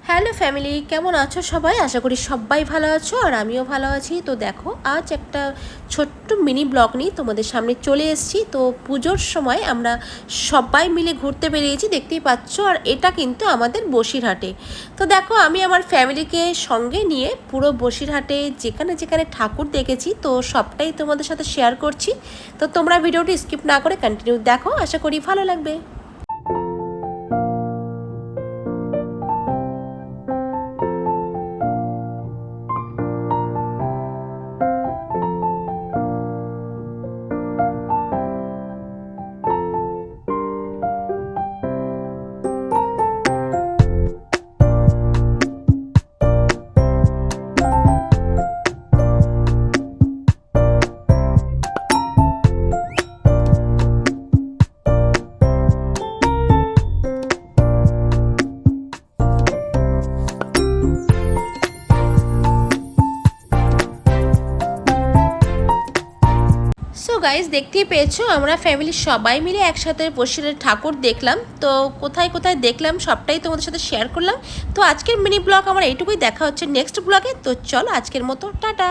Hello family, কেমন আছো সবাই? আশা করি সবাই ভালো আছো আর আমিও ভালো আছি। তো দেখো, আজ একটা ছোট্ট মিনি ব্লগ নিয়ে তোমাদের সামনে চলে এসেছি। তো পুজোর সময় আমরা সবাই মিলে ঘুরতে বেরিয়েছি, দেখতেই পাচ্ছ। আর এটা কিন্তু আমাদের বসিরহাটে। তো দেখো, আমি আমার ফ্যামিলিকে সঙ্গে নিয়ে পুরো বসিরহাটে যেখানে যেখানে ঠাকুর দেখেছি তো সবটাই তোমাদের সাথে শেয়ার করছি। তো তোমরা ভিডিওটি স্কিপ না করে কন্টিনিউ দেখো, আশা করি ভালো লাগবে। সো গাইজ, দেখতেই পেয়েছো আমরা ফ্যামিলির সবাই মিলে একসাথে বসিরহাটের ঠাকুর দেখলাম। তো কোথায় কোথায় দেখলাম সবটাই তোমাদের সাথে শেয়ার করলাম। তো আজকের মিনি ব্লগ আমার এইটুকুই, দেখা হচ্ছে নেক্সট ব্লগে। তো চলো, আজকের মতো টাটা।